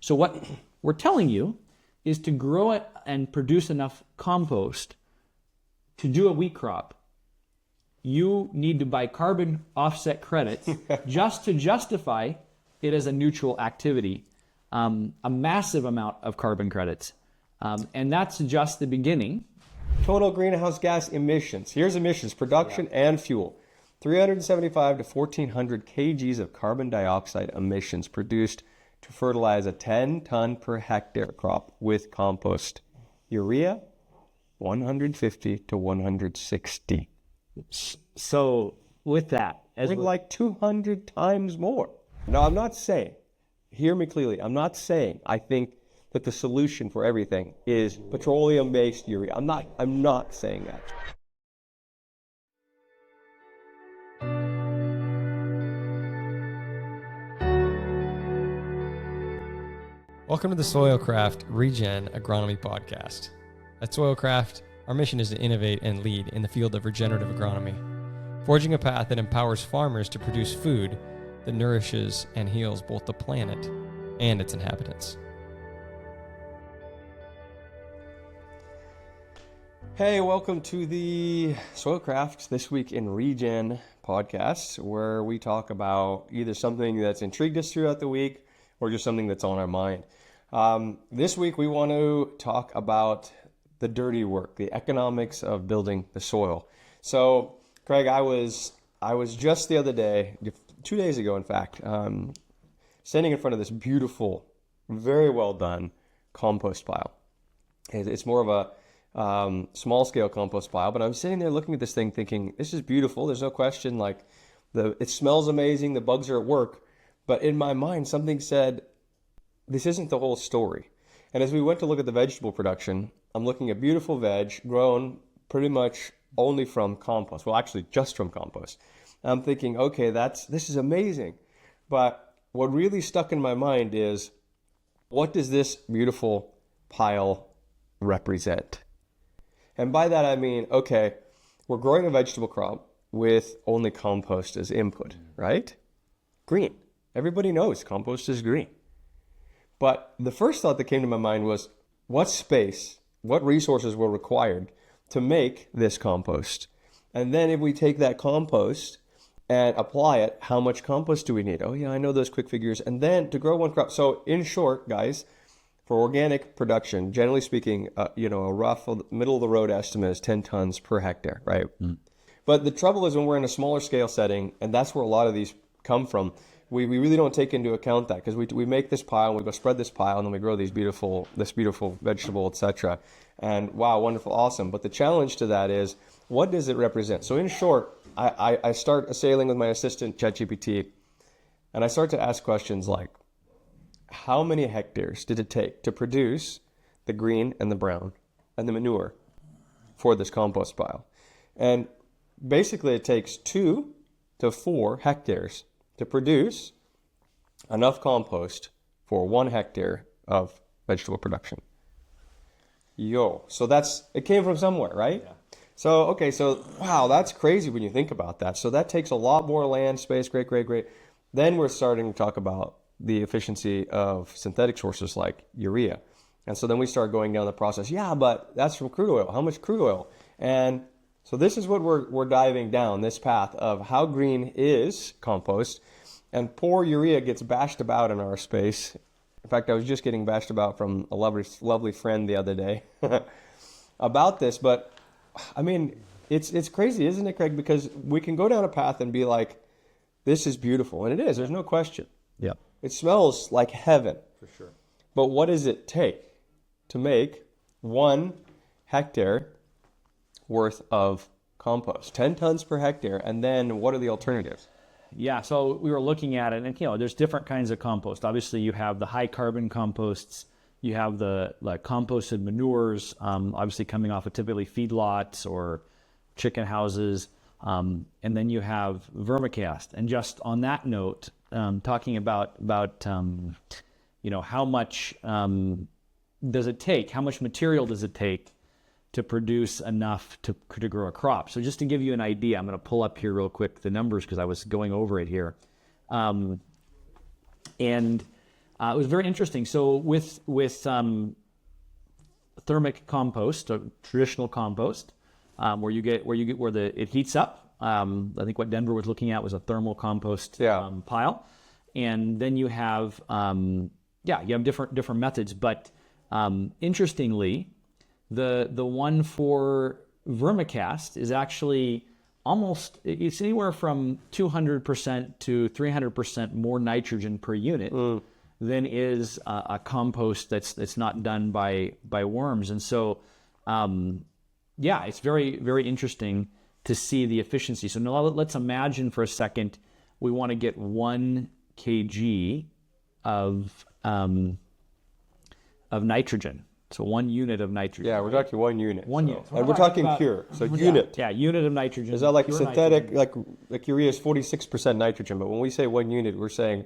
So what we're telling you is to grow it and produce enough compost to do a wheat crop. You need to buy carbon offset credits just to justify it as a neutral activity, a massive amount of carbon credits. And that's just the beginning. Total greenhouse gas emissions. Here's emissions, production and fuel. 375 to 1,400 kgs of carbon dioxide emissions produced to fertilize a 10-ton per hectare crop with compost. Urea, 150 to 160. So with that, as like 200 times more. Now, I'm not saying, hear me clearly, I'm not saying I think that the solution for everything is petroleum-based urea. I'm not saying that. Welcome to the Soilcraft Regen Agronomy Podcast. At Soilcraft, our mission is to innovate and lead in the field of regenerative agronomy, forging a path that empowers farmers to produce food that nourishes and heals both the planet and its inhabitants. Hey, welcome to the Soilcraft This Week in Regen podcast, where we talk about either something that's intrigued us throughout the week or just something that's on our mind. This week we want to talk about the dirty work, the economics of building the soil. So, Craig, I was just the other day, 2 days ago in fact, standing in front of this beautiful, very well done compost pile. It's more of a small scale compost pile, but I'm sitting there looking at this thing thinking, this is beautiful. There's no question, like it smells amazing. The bugs are at work. But in my mind, something said, this isn't the whole story. And as we went to look at the vegetable production, I'm looking at beautiful veg grown pretty much only from compost. Well, actually just from compost. I'm thinking, okay, this is amazing. But what really stuck in my mind is, what does this beautiful pile represent? And by that I mean, okay, we're growing a vegetable crop with only compost as input, right? Green. Everybody knows compost is green. But the first thought that came to my mind was, what space, what resources were required to make this compost? And then if we take that compost and apply it, how much compost do we need? Oh yeah, I know those quick figures. And then to grow one crop. So in short, guys, for organic production, generally speaking, a rough middle of the road estimate is 10 tons per hectare, right? But the trouble is when we're in a smaller scale setting, and that's where a lot of these come from, we really don't take into account that, because we make this pile and we go spread this pile and then we grow this beautiful vegetable, etc. And wow, wonderful, awesome. But the challenge to that is, what does it represent? So in short, I start sailing with my assistant ChatGPT, and I start to ask questions like, how many hectares did it take to produce the green and the brown and the manure for this compost pile? And basically it takes 2 to 4 hectares to produce enough compost for 1 hectare of vegetable production. So it came from somewhere, right? Yeah. So wow, that's crazy when you think about that. So that takes a lot more land space, great. Then we're starting to talk about the efficiency of synthetic sources like urea. And so then we start going down the process. Yeah, but that's from crude oil. How much crude oil? And so this is what we're diving down, this path of how green is compost. And poor urea gets bashed about in our space. In fact, I was just getting bashed about from a lovely friend the other day about this. But I mean, it's crazy, isn't it, Craig? Because we can go down a path and be like, this is beautiful. And it is, there's no question. Yeah. It smells like heaven. For sure. But what does it take to make 1 hectare worth of compost? 10 tons per hectare. And then what are the alternatives? Yeah, so we were looking at it, and there's different kinds of compost. Obviously, you have the high carbon composts, you have the composted manures, obviously coming off of typically feedlots or chicken houses, and then you have vermicompost. And just on that note, talking about how much does it take? How much material does it take to produce enough to grow a crop? So just to give you an idea, I'm going to pull up here real quick the numbers because I was going over it here. And It was very interesting. So with thermic compost, or traditional compost, where it heats up. I think what Denver was looking at was a thermal compost pile, and then you have different methods. But interestingly, the one for vermicast is actually it's anywhere from 200% to 300% more nitrogen per unit than is a compost that's not done by worms. And so, it's very, very interesting to see the efficiency. So now let's imagine for a second we want to get 1 kg of nitrogen. So 1 unit of nitrogen. Yeah, we're talking 1 unit. Unit. And we're talking pure. So unit. Yeah, unit of nitrogen. Is that like synthetic, nitrogen. like urea is 46% nitrogen, but when we say 1 unit, we're saying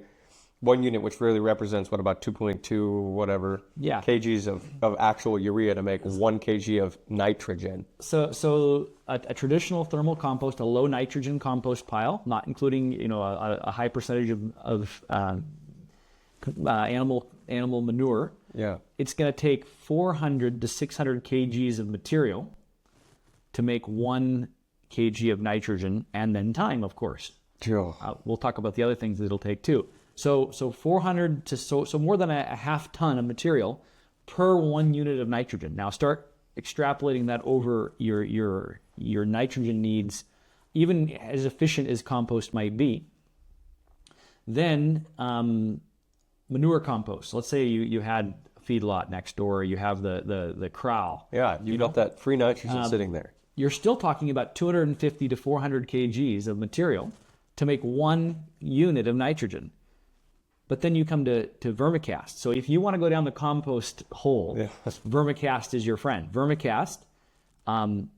1 unit, which really represents about 2.2 whatever kgs of actual urea to make 1 kg of nitrogen. So a traditional thermal compost, a low nitrogen compost pile, not including a high percentage of animal manure. Yeah, it's going to take 400 to 600 kgs of material to make 1 kg of nitrogen, and then time, of course. We'll talk about the other things that it'll take too. So 400 to so more than a half ton of material per 1 unit of nitrogen. Now start extrapolating that over your nitrogen needs, even as efficient as compost might be. Then manure compost. Let's say you had a feedlot next door. You have the corral. Yeah, you got that free nitrogen sitting there. You're still talking about 250 to 400 kgs of material to make 1 unit of nitrogen. But then you come to vermicast. So if you want to go down the compost hole, vermicast is your friend. Vermicast,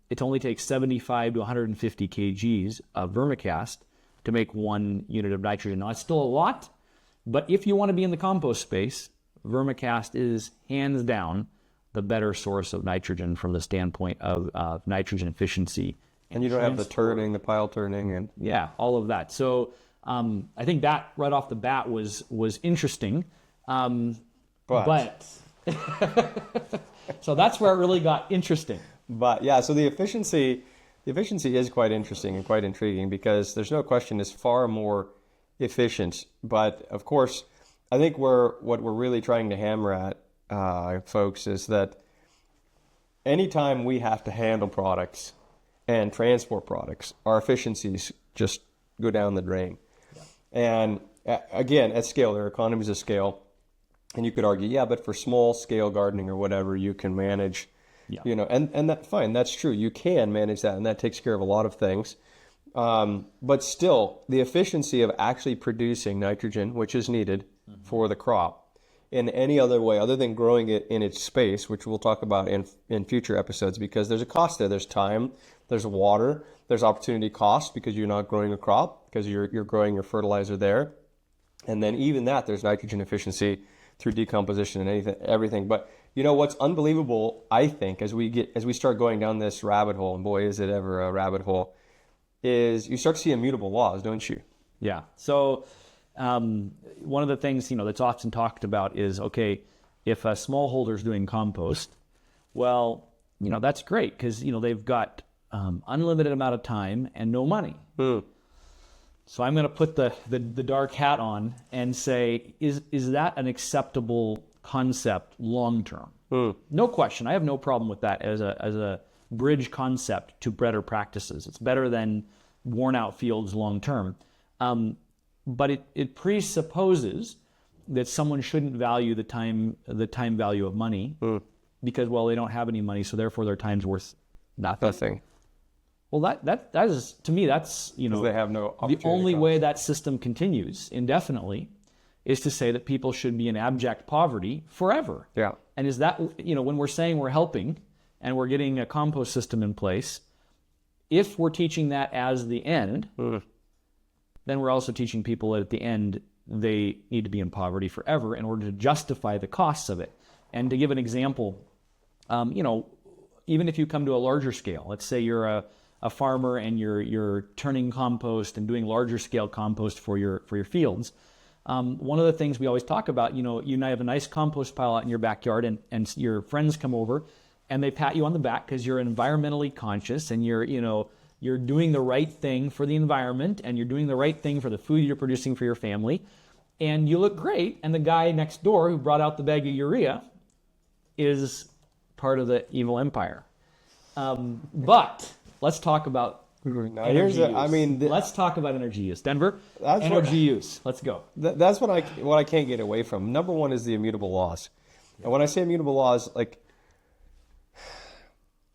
it only takes 75 to 150 kgs of vermicast to make 1 unit of nitrogen. Now, it's still a lot, but if you want to be in the compost space, vermicast is hands down the better source of nitrogen from the standpoint of nitrogen efficiency. And you don't have the turning, the pile turning, and all of that. So I think that right off the bat was interesting, but so that's where it really got interesting. But so the efficiency is quite interesting and quite intriguing, because there's no question it's far more efficient. But of course, I think what we're really trying to hammer at, folks, is that anytime we have to handle products and transport products, our efficiencies just go down the drain. And again, at scale, there are economies of scale, and you could argue, but for small scale gardening or whatever, you can manage, and that fine, that's true. You can manage that, and that takes care of a lot of things. But still, the efficiency of actually producing nitrogen, which is needed for the crop, in any other way other than growing it in its space, which we'll talk about in future episodes, because there's a cost there. There's time, there's water, there's opportunity cost because you're not growing a crop, because you're growing your fertilizer there. And then even that, there's nitrogen efficiency through decomposition and everything. But what's unbelievable, I think, as we start going down this rabbit hole, and boy, is it ever a rabbit hole, is you start to see immutable laws, don't you? Yeah. So one of the things that's often talked about is, okay, if a smallholder is doing compost, well, that's great because they've got unlimited amount of time and no money. So I'm going to put the dark hat on and say, is that an acceptable concept long term? No question. I have no problem with that as a bridge concept to better practices. It's better than worn out fields long term. But it presupposes that someone shouldn't value the time value of money because, well, they don't have any money, so therefore their time's worth nothing. Well, that is, to me, that's they have no opportunity. The only way that system continues indefinitely is to say that people should be in abject poverty forever. Yeah. And is that, when we're saying we're helping and we're getting a compost system in place, if we're teaching that as the end, then we're also teaching people that at the end they need to be in poverty forever in order to justify the costs of it. And to give an example, even if you come to a larger scale, let's say you're a farmer and you're turning compost and doing larger scale compost for your fields, One of the things we always talk about, you have a nice compost pile out in your backyard, and your friends come over and they pat you on the back because you're environmentally conscious and you're doing the right thing for the environment and you're doing the right thing for the food you're producing for your family. And you look great, and the guy next door who brought out the bag of urea is part of the evil empire. But let's talk about energy use. Let's talk about energy use. Denver, energy use. Let's go. That's what I can't get away from. Number one is the immutable laws. And when I say immutable laws, like,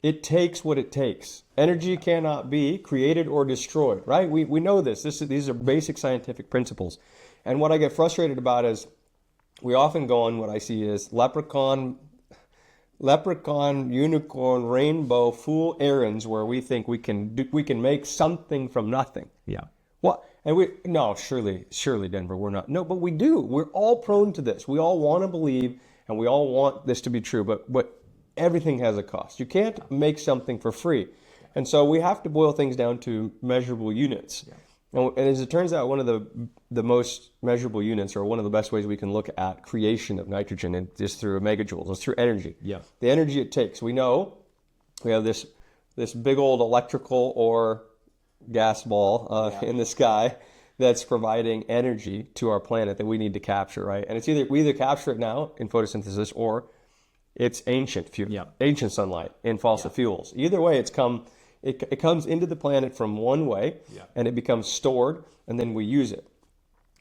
it takes what it takes. Energy cannot be created or destroyed, right? We know this. These are basic scientific principles. And what I get frustrated about is we often go on what I see is leprechaun, unicorn, rainbow, fool errands where we think we can make something from nothing. Yeah. What? And surely Denver, we're not. No, but we do. We're all prone to this. We all want to believe and we all want this to be true, but everything has a cost. You can't make something for free. And so we have to boil things down to measurable units. Yeah. And as it turns out, one of the most measurable units, or one of the best ways we can look at creation of nitrogen, is through megajoules. It's through energy. Yeah. The energy it takes. We know we have this big old electrical or gas ball in the sky that's providing energy to our planet that we need to capture, right? And it's we either capture it now in photosynthesis or it's ancient sunlight in fossil fuels. Either way, it comes into the planet from one way, and it becomes stored, and then we use it.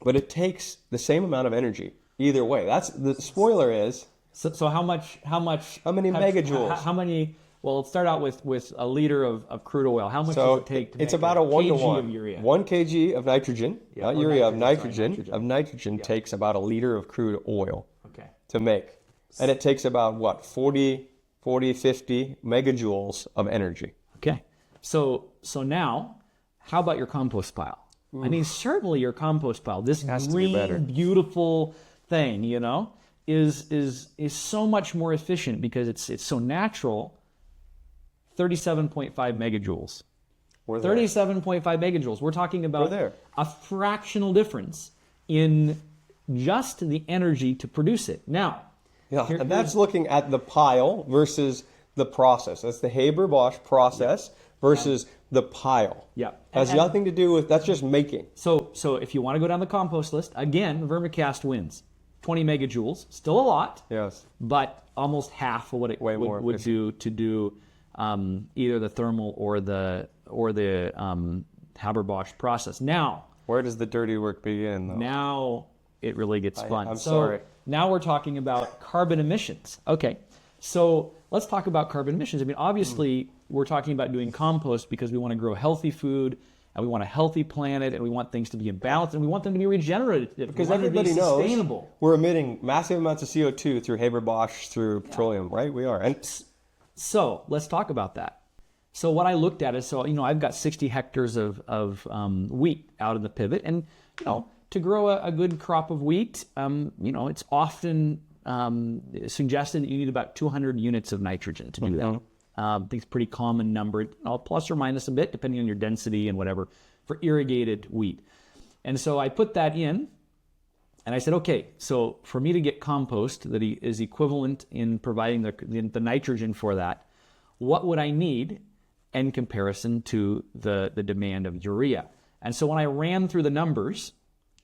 But it takes the same amount of energy either way. That's the spoiler is. So how many megajoules? How many? Well, let's start out with a liter of crude oil. How much does it take to make it's about a 1 to 1 of urea? 1 kg of nitrogen, not urea, of nitrogen takes about a liter of crude oil to make. And it takes about 40, 50 megajoules of energy. Okay. So now, how about your compost pile? Oof. I mean, certainly your compost pile, this green, beautiful thing, is so much more efficient because it's so natural. 37.5 megajoules. 37.5 megajoules. We're talking about a fractional difference in just the energy to produce it. Now, and that's looking at the pile versus the process. That's the Haber-Bosch process versus the pile. Yeah. Has nothing to do with, that's just making. So if you want to go down the compost list, again, vermicast wins. 20 megajoules, still a lot. Yes. But almost half of what it would do to do either the thermal or the Haber-Bosch process. Now, where does the dirty work begin, though? Now it really gets fun. I'm sorry. Now we're talking about carbon emissions. Okay, so let's talk about carbon emissions. I mean, obviously, we're talking about doing compost because we want to grow healthy food, and we want a healthy planet, and we want things to be in balance, and we want them to be regenerative. Because everybody knows we're emitting massive amounts of CO2 through Haber-Bosch, through petroleum, right? We are. And so let's talk about that. So what I looked at is, I've got 60 hectares of wheat out in the pivot, and to grow a good crop of wheat, it's often suggested that you need about 200 units of nitrogen to do that. I think it's a pretty common number, plus or minus a bit, depending on your density and whatever, for irrigated wheat. And so I put that in, and I said, okay, so for me to get compost that is equivalent in providing the nitrogen for that, what would I need in comparison to the demand of urea? And so when I ran through the numbers,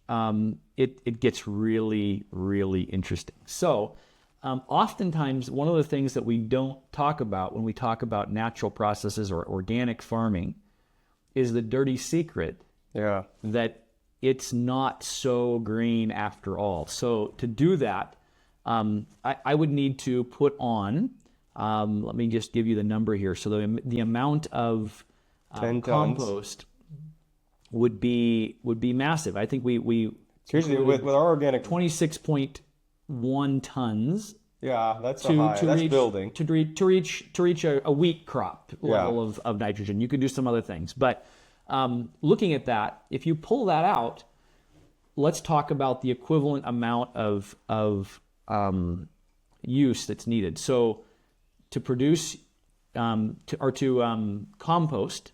it gets really, really interesting. So oftentimes, one of the things that we don't talk about when we talk about natural processes or organic farming is the dirty secret that it's not so green after all. So to do that, I would need to put on, let me just give you the number here. So the amount of compost would be massive. I think we seriously with our organic 26.1 tons. Yeah, that's building to reach a wheat crop level of nitrogen. You could do some other things, but looking at that, if you pull that out, let's talk about the equivalent amount of use that's needed. So to produce compost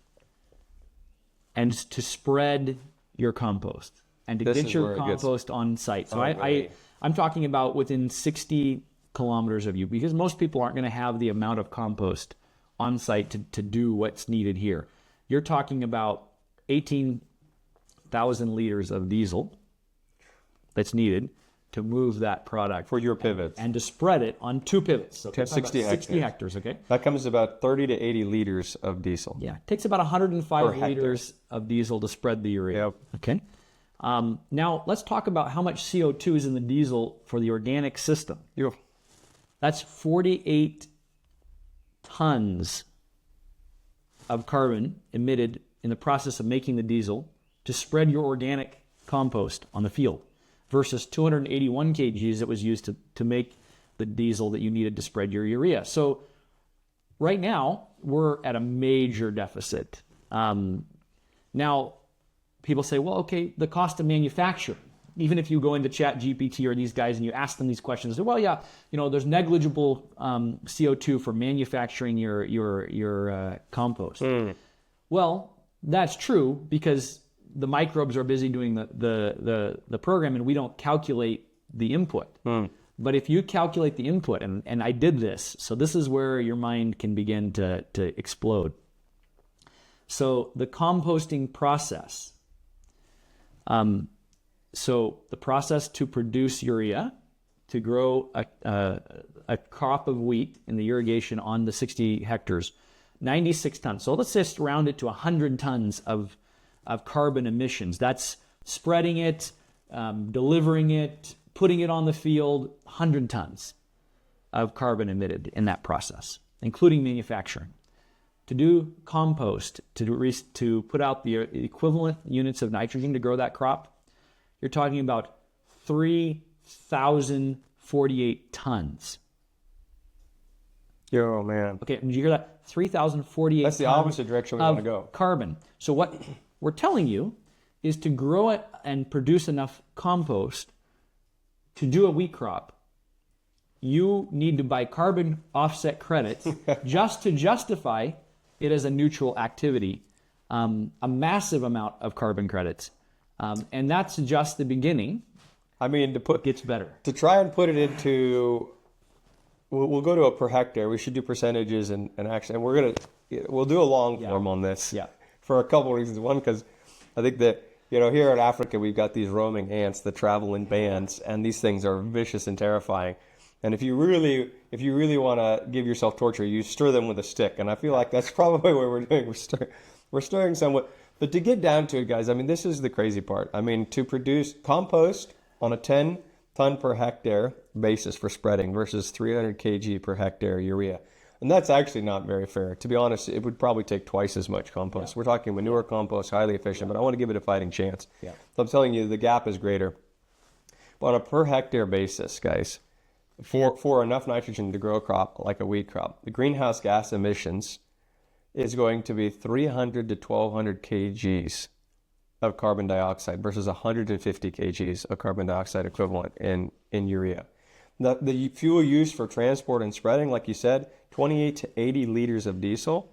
and to spread your compost. and to This get is your where it gets compost on site. So really- I'm talking about within 60 kilometers of you, because most people aren't going to have the amount of compost on site to do what's needed here. You're talking about 18,000 liters of diesel that's needed to move that product For your pivots. and to spread it on 2 pivots. So 60 60 hectares, okay? That comes to about 30 to 80 liters of diesel. Yeah, it takes about 105 Per hectare. liters of diesel to spread the urea. Yep. Okay. Now let's talk about how much CO2 is in the diesel for the organic system. That's 48 tons of carbon emitted in the process of making the diesel to spread your organic compost on the field, versus 281 kgs that was used to make the diesel that you needed to spread your urea. So right now, we're at a major deficit. Now, people say, well, okay, the cost of manufacture. Even if you go into Chat GPT or these guys and you ask them these questions, they say, well, yeah, there's negligible CO2 for manufacturing your compost. Well, that's true, because the microbes are busy doing the program, and we don't calculate the input. But if you calculate the input, and I did this, so this is where your mind can begin to explode. So the composting process. So the process to produce urea, to grow a crop of wheat in the irrigation on the 60 hectares, 96 tons. So let's just round it to 100 tons of carbon emissions. That's spreading it, delivering it, putting it on the field, 100 tons of carbon emitted in that process, including manufacturing. To do compost, to put out the equivalent units of nitrogen to grow that crop, you're talking about 3,048 tons. Oh, man. Okay, did you hear that? 3,048 That's the tons opposite direction we of want to go. carbon. So what we're telling you is to grow it and produce enough compost to do a wheat crop, you need to buy carbon offset credits just to justify it as a neutral activity, a massive amount of carbon credits. And that's just the beginning. I mean, It gets better. to try and put it into, we'll go to a per hectare. We should do percentages and action. And we'll do a long form on this. Yeah. For a couple of reasons. One, because I think that, here in Africa, we've got these roaming ants that travel in bands, and these things are vicious and terrifying. And if you really want to give yourself torture, you stir them with a stick. And I feel like that's probably what we're doing. We're stirring somewhat. But to get down to it, guys, I mean, this is the crazy part. I mean, to produce compost on a 10 ton per hectare basis for spreading versus 300 kg per hectare urea. And that's actually not very fair. To be honest, it would probably take twice as much compost. Yeah. We're talking manure compost, highly efficient, but I want to give it a fighting chance. Yeah. So I'm telling you, the gap is greater. But on a per hectare basis, guys, for enough nitrogen to grow a crop like a wheat crop, the greenhouse gas emissions is going to be 300 to 1,200 kgs of carbon dioxide versus 150 kgs of carbon dioxide equivalent in urea. The fuel used for transport and spreading, like you said, 28 to 80 liters of diesel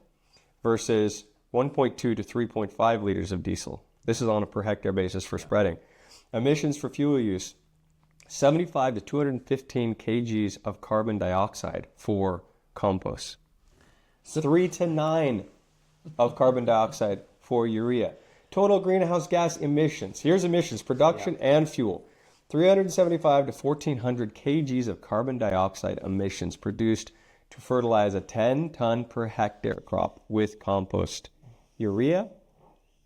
versus 1.2 to 3.5 liters of diesel. This is on a per hectare basis for spreading. Emissions for fuel use, 75 to 215 kgs of carbon dioxide for compost. 3 to 9 of carbon dioxide for urea. Total greenhouse gas emissions. Here's emissions, production and fuel. 375 to 1,400 kgs of carbon dioxide emissions produced to fertilize a 10 ton per hectare crop with compost. Urea,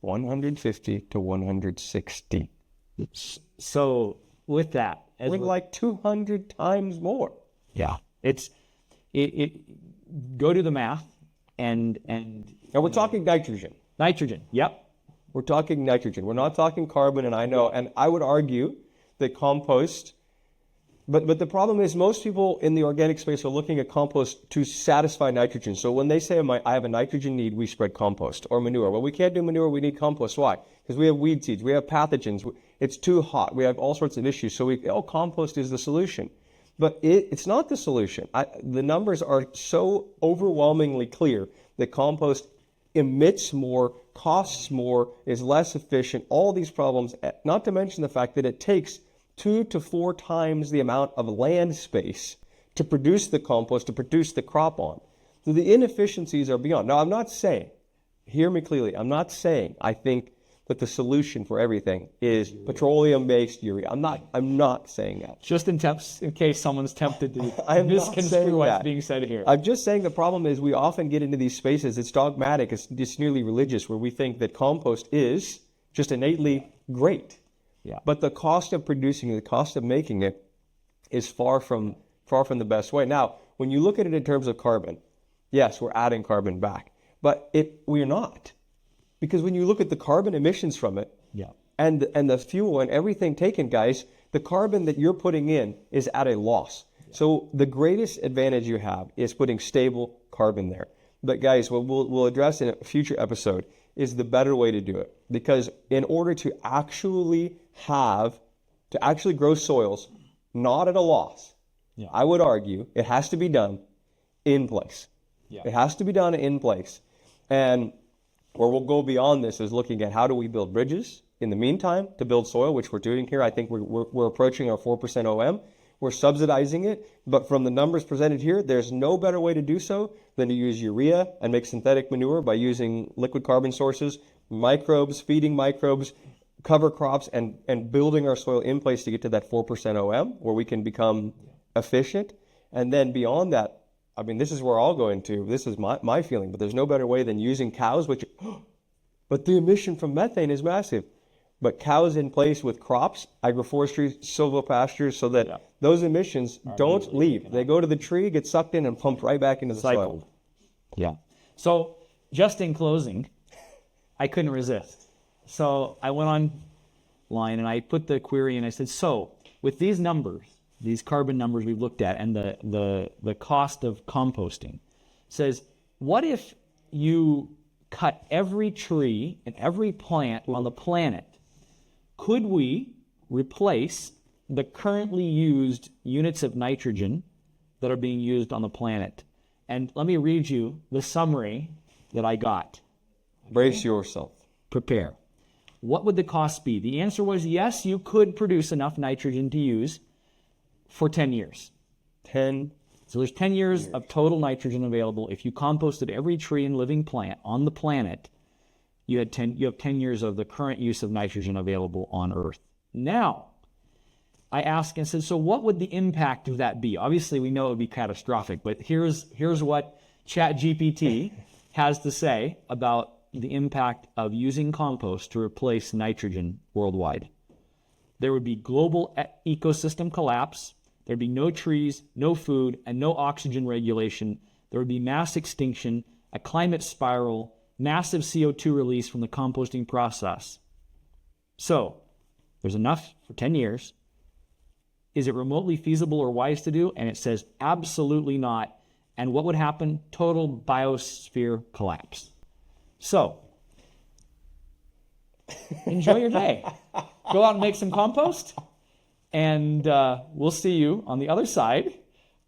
150 to 160. So with that, with like 200 times more. Yeah, it go do the math and we're talking nitrogen. Nitrogen, yep. We're talking nitrogen. We're not talking carbon, and I know, and I would argue that compost, but the problem is most people in the organic space are looking at compost to satisfy nitrogen. So when they say, I have a nitrogen need, we spread compost or manure. Well, we can't do manure, we need compost. Why? Because we have weed seeds, we have pathogens, it's too hot, we have all sorts of issues. So compost is the solution. But it's not the solution. The numbers are so overwhelmingly clear that compost emits more costs more, is less efficient, all these problems, not to mention the fact that it takes 2 to 4 times the amount of land space to produce the compost, to produce the crop on. So the inefficiencies are beyond. Now, I'm not saying, hear me clearly, I'm not saying I think that the solution for everything is petroleum-based urea. I'm not saying that. Just in case someone's tempted to I'm not saying misconstrue what's that. being said here. I'm just saying the problem is we often get into these spaces, it's dogmatic, it's nearly religious, where we think that compost is just innately great. Yeah. But the cost of producing it, the cost of making it, is far from the best way. Now, when you look at it in terms of carbon, yes, we're adding carbon back, but we're not. Because when you look at the carbon emissions from it, Yeah. and the fuel and everything taken, guys, the carbon that you're putting in is at a loss. So the greatest advantage you have is putting stable carbon there. But guys, what we'll address in a future episode is the better way to do it. Because in order to actually grow soils not at a loss, Yeah. I would argue it has to be done in place. Yeah. It has to be done in place. And where we'll go beyond this is looking at how do we build bridges in the meantime to build soil, which we're doing here. I think we're approaching our 4% OM. We're subsidizing it, but from the numbers presented here, there's no better way to do so than to use urea and make synthetic manure by using liquid carbon sources, microbes, feeding microbes, cover crops, and building our soil in place to get to that 4% OM where we can become efficient. And then beyond that, I mean, this is where I'll go into, this is my feeling, but there's no better way than using cows, but the emission from methane is massive. But cows in place with crops, agroforestry, silvopastures, so that those emissions don't leave. They go to the tree, get sucked in, and pumped right back into the soil. Yeah. So just in closing, I couldn't resist. So I went online and I put the query and I said, so with these numbers, these carbon numbers we've looked at and the cost of composting, says, what if you cut every tree and every plant on the planet? Could we replace the currently used units of nitrogen that are being used on the planet? And let me read you the summary that I got. Brace yourself. Prepare. What would the cost be? The answer was yes, you could produce enough nitrogen to use for 10 years. 10. So there's 10 years of total nitrogen available. If you composted every tree and living plant on the planet, you have 10 years of the current use of nitrogen available on Earth. Now, I asked and said, so what would the impact of that be? Obviously, we know it would be catastrophic, but here's what ChatGPT has to say about the impact of using compost to replace nitrogen worldwide. There would be global ecosystem collapse. There'd be no trees, no food, and no oxygen regulation. There would be mass extinction, a climate spiral, massive CO2 release from the composting process. So, there's enough for 10 years. Is it remotely feasible or wise to do? And it says absolutely not. And what would happen? Total biosphere collapse. So, enjoy your day. Go out and make some compost. And we'll see you on the other side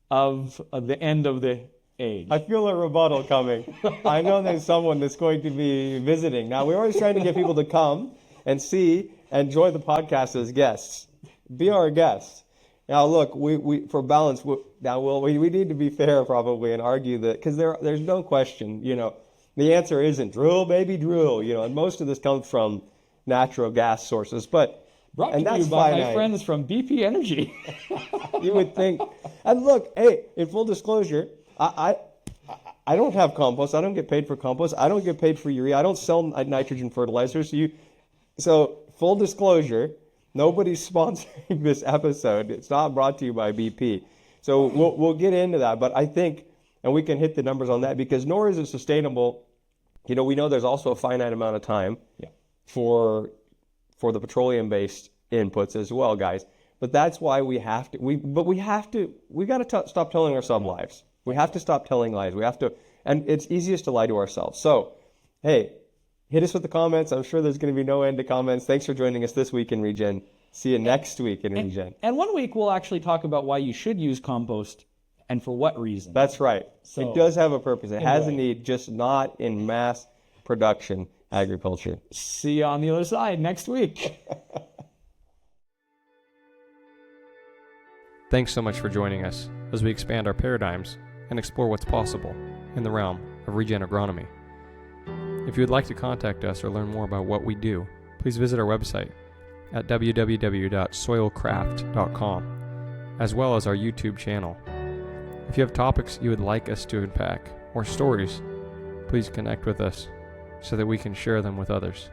of the end of the age. I feel a rebuttal coming. I know there's someone that's going to be visiting. Now, we're always trying to get people to come and see and join the podcast as guests. Be our guests. Now, look, we for balance, we need to be fair probably and argue that, because there's no question, the answer isn't drill, baby, drill, and most of this comes from natural gas sources, but Brought to you by my friends from BP Energy. You would think. And look, hey, in full disclosure, I don't have compost. I don't get paid for compost. I don't get paid for urea. I don't sell nitrogen fertilizers. So full disclosure, nobody's sponsoring this episode. It's not brought to you by BP. So we'll get into that. But I think, and we can hit the numbers on that, because nor is it sustainable. We know there's also a finite amount of time for the petroleum-based inputs as well, guys. But that's why we got to stop telling ourselves lies. We have to stop telling lies. And it's easiest to lie to ourselves. So, hey, hit us with the comments. I'm sure there's going to be no end to comments. Thanks for joining us this week in Regen. See you next week in Regen. And one week we'll actually talk about why you should use compost and for what reason. That's right. So, it does have a purpose. It has a need, just not in mass production. agriculture. See you on the other side next week. Thanks so much for joining us as we expand our paradigms and explore what's possible in the realm of regen agronomy. If you would like to contact us or learn more about what we do, please visit our website at www.soilcraft.com, as well as our YouTube channel. If you have topics you would like us to unpack or stories, please connect with us so that we can share them with others.